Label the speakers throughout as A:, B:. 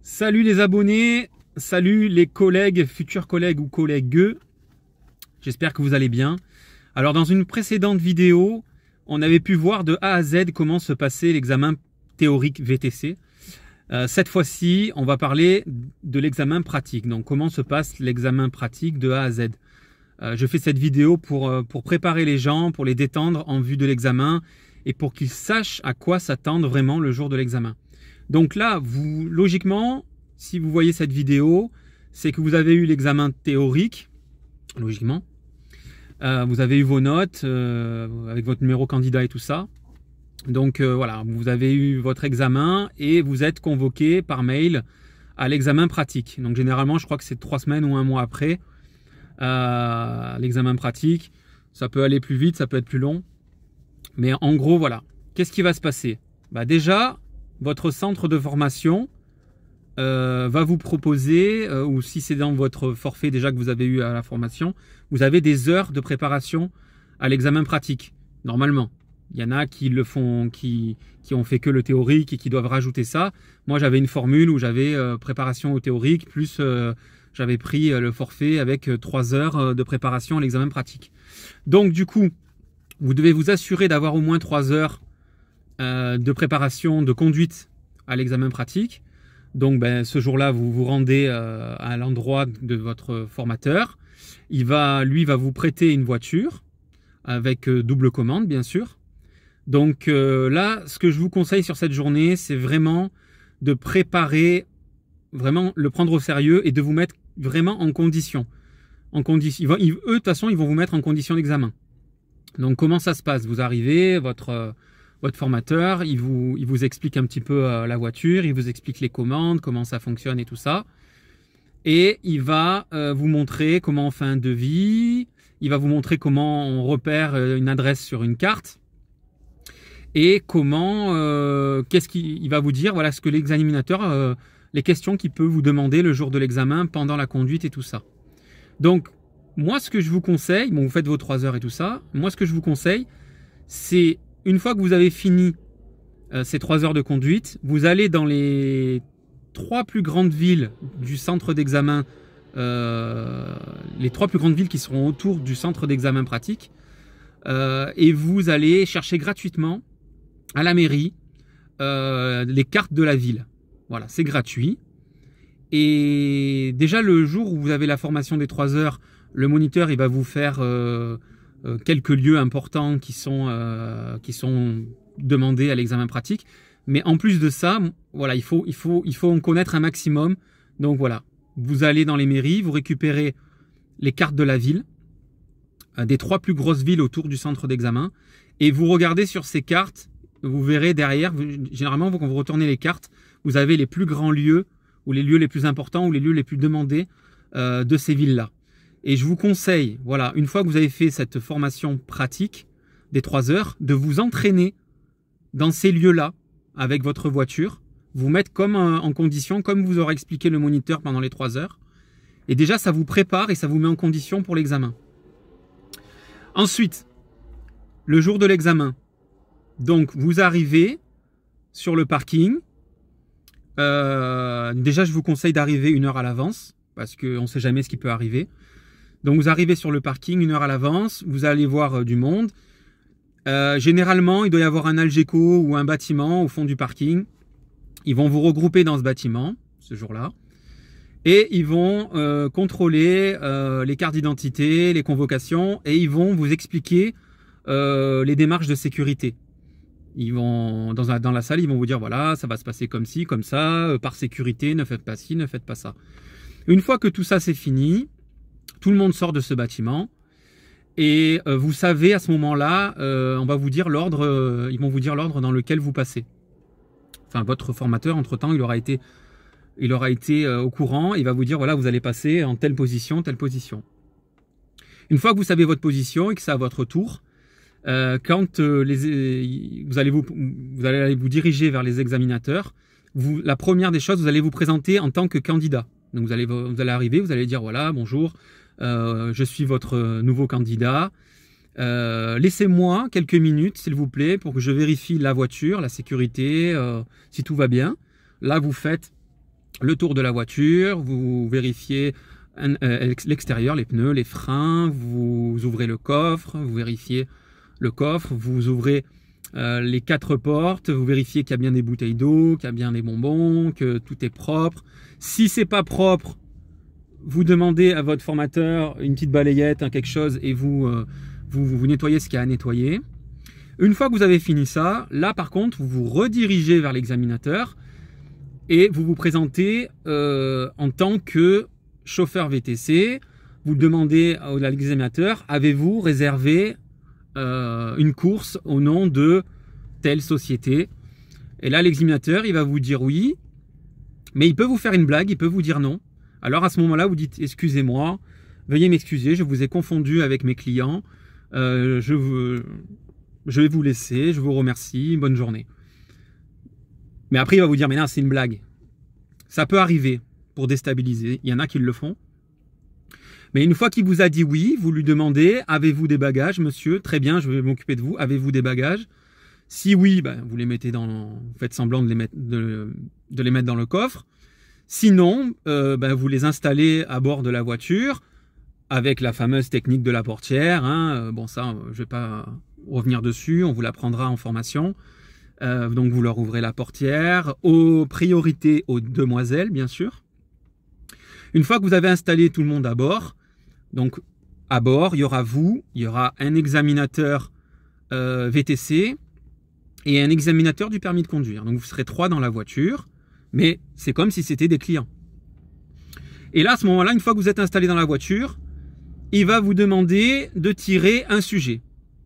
A: Salut les abonnés, salut les collègues, futurs collègues ou collègues. J'espère que vous allez bien. Alors dans une précédente vidéo, on avait pu voir de A à Z comment se passait l'examen théorique VTC. Cette fois-ci, on va parler de l'examen pratique. Donc comment se passe l'examen pratique de A à Z. Je fais cette vidéo pour préparer les gens, pour les détendre en vue de l'examen et pour qu'ils sachent à quoi s'attendre vraiment le jour de l'examen. Donc là, logiquement, si vous voyez cette vidéo, c'est que vous avez eu l'examen théorique, logiquement. Vous avez eu vos notes avec votre numéro candidat et tout ça. Donc voilà, vous avez eu votre examen et vous êtes convoqué par mail à l'examen pratique. Donc généralement, je crois que c'est 3 semaines ou 1 mois après l'examen pratique. Ça peut aller plus vite, ça peut être plus long. Mais en gros, voilà. Qu'est-ce qui va se passer? Déjà, votre centre de formation va vous proposer, ou si c'est dans votre forfait déjà que vous avez eu à la formation, vous avez des heures de préparation à l'examen pratique, normalement. Il y en a qui le font, qui ont fait que le théorique et qui doivent rajouter ça. Moi, j'avais une formule où j'avais préparation au théorique, plus j'avais pris le forfait avec 3 heures de préparation à l'examen pratique. Donc, du coup, vous devez vous assurer d'avoir au moins 3 heures de préparation de conduite à l'examen pratique. Donc ce jour-là, vous vous rendez à l'endroit de votre formateur. Lui va vous prêter une voiture avec double commande, bien sûr. Donc là, ce que je vous conseille sur cette journée, c'est vraiment de préparer, vraiment le prendre au sérieux et de vous mettre vraiment en condition. Eux, de toute façon, ils vont vous mettre en condition d'examen. Donc comment ça se passe? Vous arrivez, votre formateur, il vous explique un petit peu la voiture, il vous explique les commandes, comment ça fonctionne et tout ça. Et il va vous montrer comment on fait un devis, il va vous montrer comment on repère une adresse sur une carte. Et comment, qu'est-ce qu'il va vous dire, voilà ce que l'examinateur, les questions qu'il peut vous demander le jour de l'examen, pendant la conduite et tout ça. Donc, moi ce que je vous conseille, bon vous faites vos 3 heures et tout ça, moi ce que je vous conseille, c'est une fois que vous avez fini ces 3 heures de conduite, vous allez dans les 3 plus grandes villes du centre d'examen, les 3 plus grandes villes qui seront autour du centre d'examen pratique, et vous allez chercher gratuitement à la mairie les cartes de la ville. Voilà, c'est gratuit. Et déjà le jour où vous avez la formation des 3 heures, le moniteur il va vous faire quelques lieux importants qui sont demandés à l'examen pratique. Mais en plus de ça, voilà, il faut en connaître un maximum. Donc voilà, vous allez dans les mairies, vous récupérez les cartes de la ville, des 3 plus grosses villes autour du centre d'examen, et vous regardez sur ces cartes, vous verrez derrière, généralement quand vous retournez les cartes, vous avez les plus grands lieux, ou les lieux les plus importants, ou les lieux les plus demandés de ces villes-là. Et je vous conseille, voilà, une fois que vous avez fait cette formation pratique des 3 heures, de vous entraîner dans ces lieux-là avec votre voiture, vous mettre comme en condition, comme vous aura expliqué le moniteur pendant les 3 heures. Et déjà, ça vous prépare et ça vous met en condition pour l'examen. Ensuite, le jour de l'examen. Donc, vous arrivez sur le parking. Déjà, je vous conseille d'arriver 1 heure à l'avance parce qu'on ne sait jamais ce qui peut arriver. Donc vous arrivez sur le parking 1 heure à l'avance, vous allez voir du monde. Généralement, il doit y avoir un Algeco ou un bâtiment au fond du parking. Ils vont vous regrouper dans ce bâtiment, ce jour-là. Et ils vont contrôler les cartes d'identité, les convocations, et ils vont vous expliquer les démarches de sécurité. Ils vont dans la salle, ils vont vous dire voilà, ça va se passer comme ci, comme ça, par sécurité, ne faites pas ci, ne faites pas ça. Une fois que tout ça c'est fini, tout le monde sort de ce bâtiment et vous savez à ce moment-là, on va vous dire l'ordre, ils vont vous dire l'ordre dans lequel vous passez. Enfin, votre formateur, entre-temps, il aura été au courant, il va vous dire voilà, vous allez passer en telle position, telle position. Une fois que vous savez votre position et que c'est à votre tour, quand vous allez vous diriger vers les examinateurs, la première des choses, vous allez vous présenter en tant que candidat. Donc vous allez arriver, vous allez dire voilà, bonjour, je suis votre nouveau candidat. Laissez-moi quelques minutes, s'il vous plaît, pour que je vérifie la voiture, la sécurité, si tout va bien. Là, vous faites le tour de la voiture, vous vérifiez l'extérieur, les pneus, les freins, vous ouvrez le coffre, vous vérifiez le coffre, vous ouvrez les 4 portes, vous vérifiez qu'il y a bien des bouteilles d'eau, qu'il y a bien des bonbons, que tout est propre. Si c'est pas propre, vous demandez à votre formateur une petite balayette, hein, quelque chose, et vous nettoyez ce qu'il y a à nettoyer. Une fois que vous avez fini ça, là par contre, vous vous redirigez vers l'examinateur et vous vous présentez en tant que chauffeur VTC. Vous demandez à l'examinateur, avez-vous réservé une course au nom de telle société? Et là, l'examinateur, il va vous dire oui, mais il peut vous faire une blague, il peut vous dire non. Alors à ce moment-là, vous dites, excusez-moi, veuillez m'excuser, je vous ai confondu avec mes clients, je vais vous laisser, je vous remercie, bonne journée. Mais après, il va vous dire, mais non, c'est une blague. Ça peut arriver pour déstabiliser, il y en a qui le font. Mais une fois qu'il vous a dit oui, vous lui demandez, avez-vous des bagages, monsieur? Très bien, je vais m'occuper de vous. Avez-vous des bagages? Si oui, ben, vous les mettez vous faites semblant de les mettre dans le coffre. Sinon, ben, vous les installez à bord de la voiture avec la fameuse technique de la portière. Hein. Bon, ça, je ne vais pas revenir dessus, on vous l'apprendra en formation. Donc, vous leur ouvrez la portière, priorité aux demoiselles, bien sûr. Une fois que vous avez installé tout le monde à bord, donc à bord, il y aura vous, il y aura un examinateur VTC et un examinateur du permis de conduire. Donc vous serez 3 dans la voiture, mais c'est comme si c'était des clients. Et là, à ce moment-là, une fois que vous êtes installé dans la voiture, il va vous demander de tirer un sujet.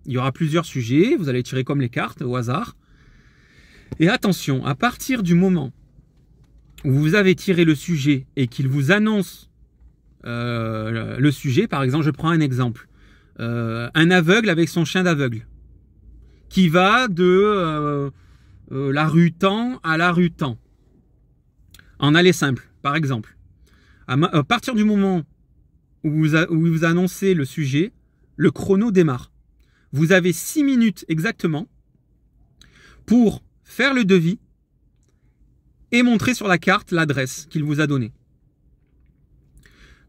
A: Il y aura plusieurs sujets, vous allez tirer comme les cartes au hasard. Et attention, à partir du moment où vous avez tiré le sujet et qu'il vous annonce le sujet, par exemple, je prends un exemple, un aveugle avec son chien d'aveugle, qui va de la rue tant à la rue tant, en aller simple, par exemple. À partir du moment où vous annoncez le sujet, le chrono démarre. Vous avez 6 minutes exactement pour faire le devis et montrer sur la carte l'adresse qu'il vous a donnée.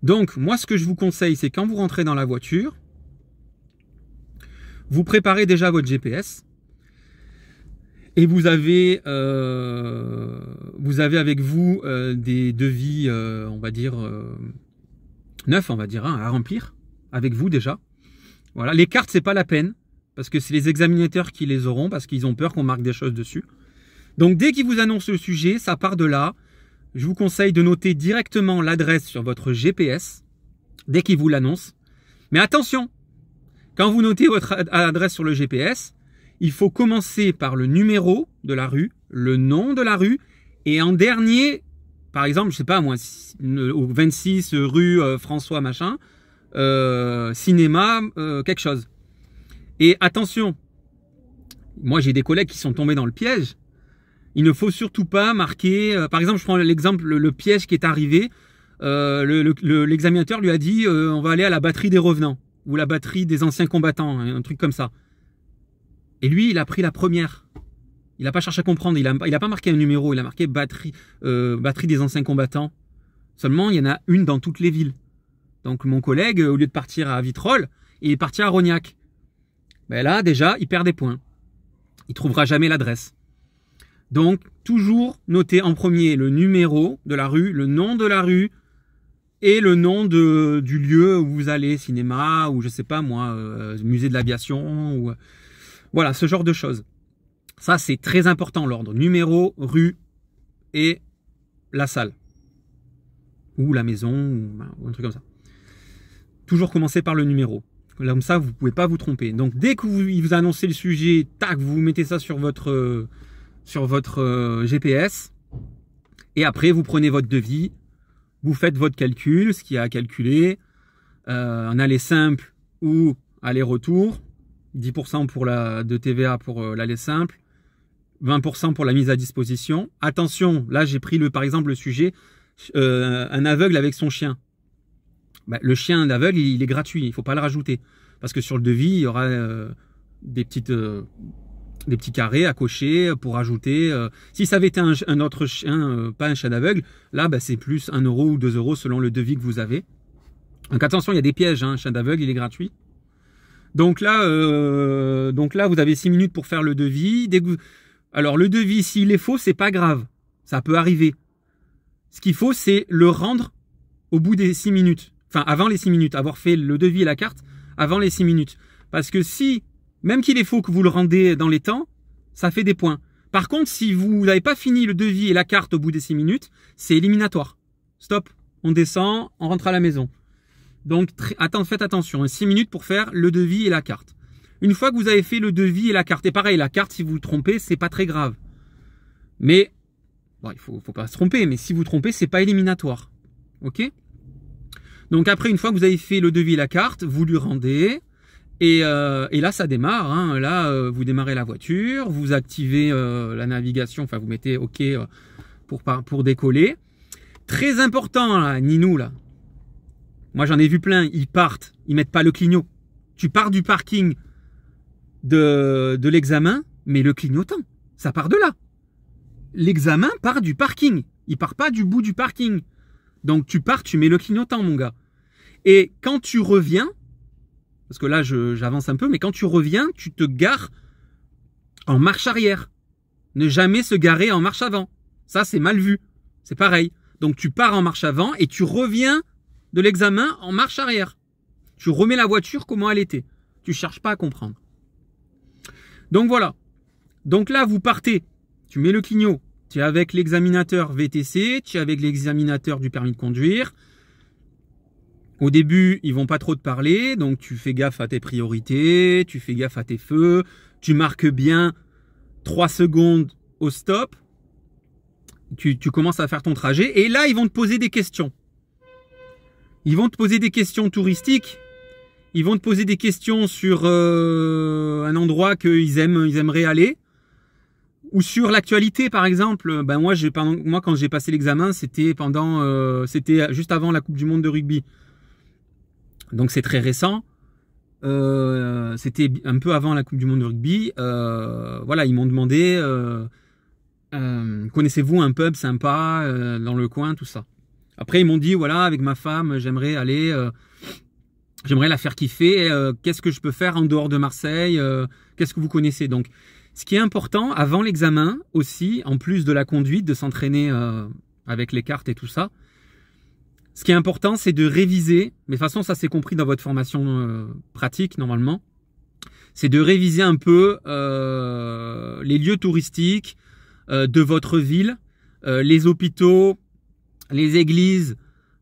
A: Donc, moi, ce que je vous conseille, c'est quand vous rentrez dans la voiture, vous préparez déjà votre GPS et vous avez avec vous des devis, on va dire, neufs, on va dire, hein, à remplir avec vous déjà. Voilà, les cartes, c'est pas la peine parce que c'est les examinateurs qui les auront parce qu'ils ont peur qu'on marque des choses dessus. Donc, dès qu'ils vous annoncent le sujet, ça part de là. Je vous conseille de noter directement l'adresse sur votre GPS dès qu'il vous l'annonce. Mais attention, quand vous notez votre adresse sur le GPS, il faut commencer par le numéro de la rue, le nom de la rue, et en dernier, par exemple, je sais pas moi, au 26 rue François machin, cinéma, quelque chose. Et attention, moi j'ai des collègues qui sont tombés dans le piège. Il ne faut surtout pas marquer, par exemple, je prends l'exemple, le piège qui est arrivé, l'examinateur lui a dit on va aller à la batterie des revenants, ou la batterie des anciens combattants, un truc comme ça. Et lui, il a pris la première. Il n'a pas cherché à comprendre, il a pas marqué un numéro, il a marqué batterie des anciens combattants. Seulement, il y en a une dans toutes les villes. Donc mon collègue, au lieu de partir à Vitrolles, il est parti à Rognac. Ben là, déjà, il perd des points. Il trouvera jamais l'adresse. Donc, toujours noter en premier le numéro de la rue, le nom de la rue et le nom du lieu où vous allez, cinéma ou je sais pas moi, musée de l'aviation ou voilà, ce genre de choses. Ça, c'est très important, l'ordre. Numéro, rue et la salle. Ou la maison, ou un truc comme ça. Toujours commencer par le numéro. Comme ça, vous ne pouvez pas vous tromper. Donc, dès que il vous a annoncé le sujet, tac, vous mettez ça sur votre GPS. Et après, vous prenez votre devis. Vous faites votre calcul, ce qu'il y a à calculer. En aller simple ou aller-retour. 10% de TVA pour l'aller simple. 20% pour la mise à disposition. Attention, là, j'ai pris par exemple le sujet un aveugle avec son chien. Bah, le chien d'aveugle, il est gratuit, il ne faut pas le rajouter. Parce que sur le devis, il y aura des petites des petits carrés à cocher pour ajouter. Si ça avait été un autre chien, pas un chien d'aveugle, là bah, c'est plus 1 euro ou 2 euros selon le devis que vous avez. Donc attention, il y a des pièges, hein, un chien d'aveugle il est gratuit. Donc là, vous avez 6 minutes pour faire le devis. Alors le devis, s'il est faux, c'est pas grave, ça peut arriver. Ce qu'il faut, c'est le rendre au bout des 6 minutes. Enfin, avant les 6 minutes, avoir fait le devis et la carte avant les 6 minutes. Parce que si, même qu'il est faux que vous le rendez dans les temps, ça fait des points. Par contre, si vous n'avez pas fini le devis et la carte au bout des 6 minutes, c'est éliminatoire. Stop, on descend, on rentre à la maison. Donc, faites attention, 6 minutes pour faire le devis et la carte. Une fois que vous avez fait le devis et la carte, et pareil, la carte, si vous vous trompez, c'est pas très grave. Mais, bon, il faut pas se tromper, mais si vous trompez, c'est pas éliminatoire. Ok? Donc après, une fois que vous avez fait le devis et la carte, vous lui rendez. Et là, ça démarre. Hein. Là, vous démarrez la voiture, vous activez la navigation, enfin, vous mettez OK pour décoller. Très important, là, Ninou, là. Moi, j'en ai vu plein. Ils partent, ils mettent pas le clignot. Tu pars du parking de l'examen, mais le clignotant, ça part de là. L'examen part du parking. Il part pas du bout du parking. Donc, tu pars, tu mets le clignotant, mon gars. Et quand tu reviens, parce que là, j'avance un peu, mais quand tu reviens, tu te gares en marche arrière. Ne jamais se garer en marche avant. Ça, c'est mal vu. C'est pareil. Donc, tu pars en marche avant et tu reviens de l'examen en marche arrière. Tu remets la voiture comment elle était. Tu cherches pas à comprendre. Donc, voilà. Donc là, vous partez. Tu mets le clignot. Tu es avec l'examinateur VTC. Tu es avec l'examinateur du permis de conduire. Au début, ils vont pas trop te parler, donc tu fais gaffe à tes priorités, tu fais gaffe à tes feux, tu marques bien 3 secondes au stop, tu commences à faire ton trajet, et là, ils vont te poser des questions. Ils vont te poser des questions touristiques, ils vont te poser des questions sur un endroit qu'ils aimeraient aller, ou sur l'actualité, par exemple. Ben moi, quand j'ai passé l'examen, c'était juste avant la Coupe du Monde de rugby. Donc c'est très récent, c'était un peu avant la Coupe du Monde de rugby. Voilà, ils m'ont demandé connaissez-vous un pub sympa dans le coin, tout ça. Après ils m'ont dit voilà, avec ma femme j'aimerais la faire kiffer, qu'est-ce que je peux faire en dehors de Marseille, qu'est-ce que vous connaissez. Donc ce qui est important avant l'examen aussi, en plus de la conduite, de s'entraîner avec les cartes et tout ça, ce qui est important, c'est de réviser, mais de toute façon, ça c'est compris dans votre formation pratique normalement, c'est de réviser un peu les lieux touristiques de votre ville, les hôpitaux, les églises,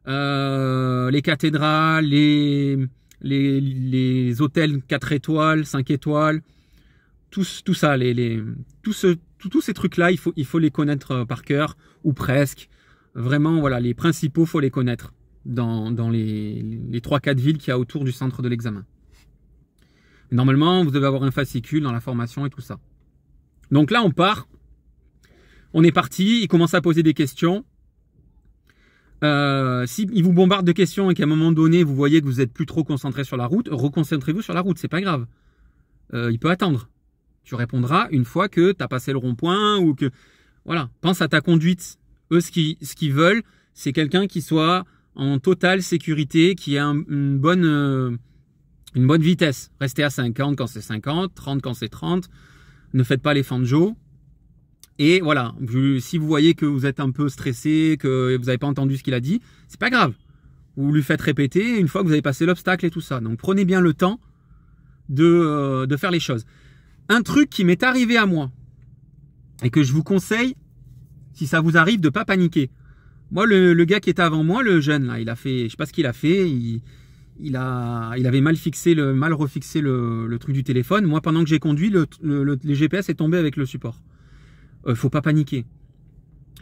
A: les cathédrales, les hôtels 4 étoiles, 5 étoiles, tout ça, tous ces trucs-là, il faut les connaître par cœur, ou presque. Vraiment, voilà, les principaux, faut les connaître dans les 3-4 villes qu'il y a autour du centre de l'examen. Normalement, vous devez avoir un fascicule dans la formation et tout ça. Donc là, on part. On est parti. Il commence à poser des questions. S'il vous bombarde de questions et qu'à un moment donné, vous voyez que vous n'êtes plus trop concentré sur la route, reconcentrez-vous sur la route. C'est pas grave. Il peut attendre. Tu répondras une fois que tu as passé le rond-point ou que... Voilà. Pense à ta conduite. Eux, ce qu'ils veulent, c'est quelqu'un qui soit en totale sécurité, qui ait une bonne vitesse. Restez à 50 quand c'est 50, 30 quand c'est 30. Ne faites pas les fanjos. Et voilà, si vous voyez que vous êtes un peu stressé, que vous n'avez pas entendu ce qu'il a dit, c'est pas grave. Vous lui faites répéter une fois que vous avez passé l'obstacle et tout ça. Donc prenez bien le temps de faire les choses. Un truc qui m'est arrivé à moi et que je vous conseille, si ça vous arrive, de pas paniquer. Moi, le gars qui était avant moi, le jeune, là, il a fait, je sais pas ce qu'il a fait, il avait mal refixé le truc du téléphone. Moi, pendant que j'ai conduit, le GPS est tombé avec le support. Faut pas paniquer.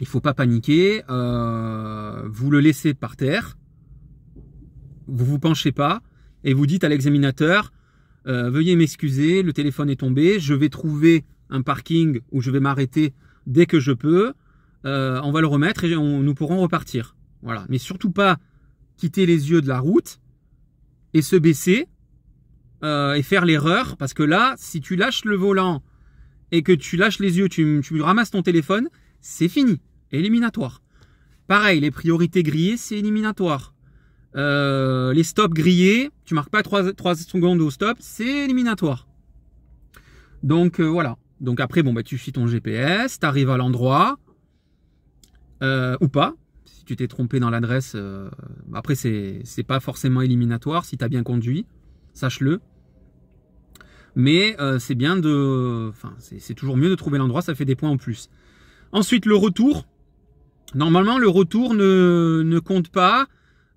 A: Il faut pas paniquer. Vous le laissez par terre. Vous vous penchez pas et vous dites à l'examinateur veuillez m'excuser, le téléphone est tombé. Je vais trouver un parking où je vais m'arrêter dès que je peux. On va le remettre et nous pourrons repartir. Voilà. Mais surtout pas quitter les yeux de la route et se baisser et faire l'erreur. Parce que là, si tu lâches le volant et que tu lâches les yeux, tu ramasses ton téléphone, c'est fini, éliminatoire. Pareil, les priorités grillées, c'est éliminatoire. Les stops grillés, tu marques pas 3 secondes au stop, c'est éliminatoire. Donc voilà. Donc après, bon, bah, tu suis ton GPS, tu arrives à l'endroit, ou pas. Si tu t'es trompé dans l'adresse, après, c'est pas forcément éliminatoire si tu as bien conduit, sache-le. Mais c'est bien de... Enfin, c'est toujours mieux de trouver l'endroit, ça fait des points en plus. Ensuite, le retour. Normalement, le retour ne compte pas.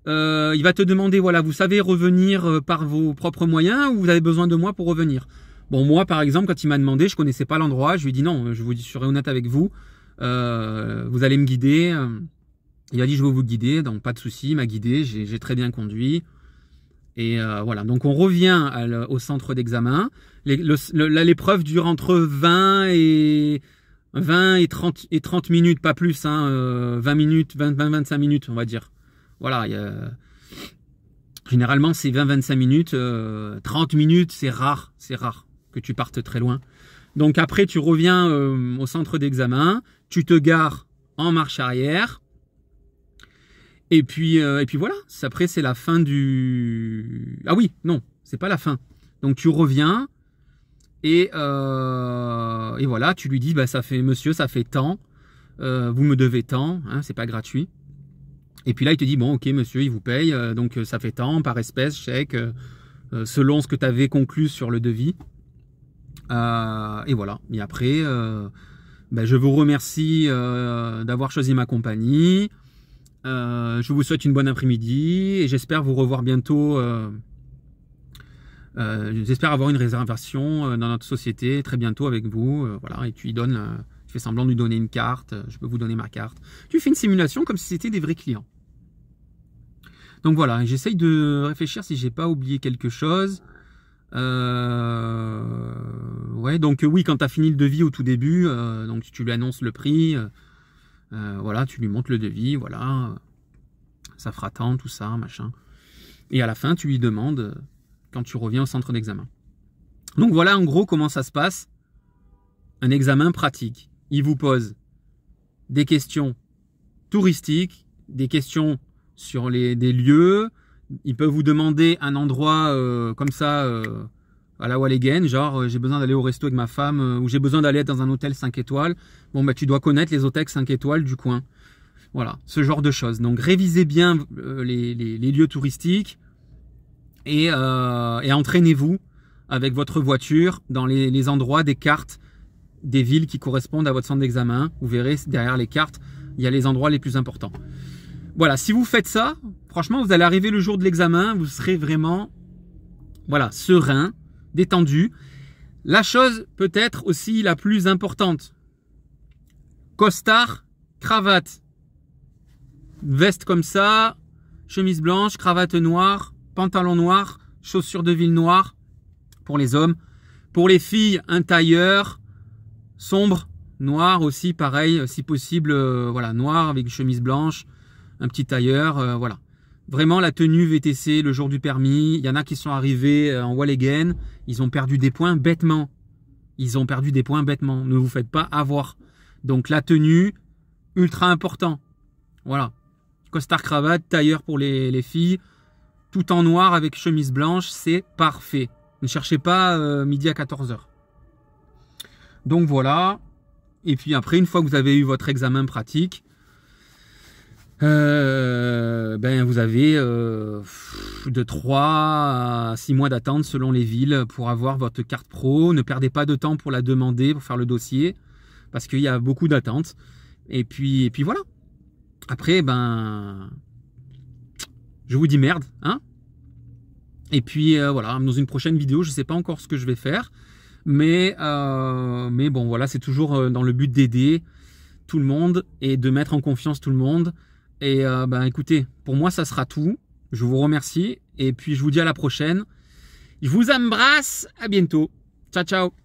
A: Il va te demander, voilà, vous savez revenir par vos propres moyens ou vous avez besoin de moi pour revenir? Bon, moi, par exemple, quand il m'a demandé, je connaissais pas l'endroit, je lui ai dit non, je serai honnête avec vous, vous allez me guider. Il a dit, je vais vous guider, donc pas de souci, il m'a guidé, j'ai très bien conduit. Et voilà, donc on revient au centre d'examen. L'épreuve dure entre 20 et 30 minutes, pas plus, hein, 20 minutes, 25 minutes, on va dire. Voilà, généralement c'est 20-25 minutes, 30 minutes, c'est rare que tu partes très loin. Donc après tu reviens au centre d'examen, tu te gares en marche arrière, et puis voilà, après c'est la fin du... Ah oui, non, c'est pas la fin. Donc tu reviens, et voilà, tu lui dis, bah, monsieur, ça fait tant, vous me devez tant, hein, c'est pas gratuit. Et puis là, il te dit, bon, ok, monsieur, il vous paye, donc ça fait tant, par espèce, chèque, selon ce que tu avais conclu sur le devis. Et voilà. Et après, ben, je vous remercie d'avoir choisi ma compagnie. Je vous souhaite une bonne après-midi et j'espère vous revoir bientôt. J'espère avoir une réservation dans notre société très bientôt avec vous. Voilà. Et tu lui donnes... tu fais semblant de lui donner une carte, je peux vous donner ma carte. Tu fais une simulation comme si c'était des vrais clients. Donc voilà, j'essaye de réfléchir si j'ai pas oublié quelque chose. Ouais, donc oui, quand tu as fini le devis au tout début, donc tu lui annonces le prix, voilà, tu lui montres le devis, voilà, ça fera tant, tout ça, machin. Et à la fin, tu lui demandes quand tu reviens au centre d'examen. Donc voilà en gros comment ça se passe. Un examen pratique. Il vous pose des questions touristiques, des questions sur des lieux. Il peut vous demander un endroit comme ça à la Walligen, genre j'ai besoin d'aller au resto avec ma femme ou j'ai besoin d'aller dans un hôtel 5 étoiles. Bon, bah, tu dois connaître les hôtels 5 étoiles du coin. Voilà, ce genre de choses. Donc révisez bien les lieux touristiques et entraînez-vous avec votre voiture dans les endroits des cartes des villes qui correspondent à votre centre d'examen. Vous verrez derrière les cartes, il y a les endroits les plus importants. Voilà, si vous faites ça, franchement, vous allez arriver le jour de l'examen, vous serez vraiment, voilà, serein, détendu. La chose peut-être aussi la plus importante, costard, cravate, veste comme ça, chemise blanche, cravate noire, pantalon noir, chaussures de ville noires pour les hommes. Pour les filles, un tailleur sombre, noir aussi, pareil, si possible, voilà, noir avec une chemise blanche, un petit tailleur, voilà. Vraiment la tenue VTC le jour du permis. Il y en a qui sont arrivés en Walligen, ils ont perdu des points bêtement. Ils ont perdu des points bêtement. Ne vous faites pas avoir. Donc la tenue, ultra important. Voilà. Costard cravate, tailleur pour les filles, tout en noir avec chemise blanche, c'est parfait. Ne cherchez pas midi à 14 h. Donc voilà. Et puis après, une fois que vous avez eu votre examen pratique, ben vous avez de 3 à 6 mois d'attente selon les villes pour avoir votre carte pro. Ne perdez pas de temps pour la demander, pour faire le dossier, parce qu'il y a beaucoup d'attentes. Et puis voilà. Après, ben, je vous dis merde, hein. Et puis voilà, dans une prochaine vidéo, je ne sais pas encore ce que je vais faire, mais bon, voilà, c'est toujours dans le but d'aider tout le monde et de mettre en confiance tout le monde. Et ben écoutez, pour moi ça sera tout. Je vous remercie et puis je vous dis à la prochaine. Je vous embrasse, à bientôt. Ciao ciao.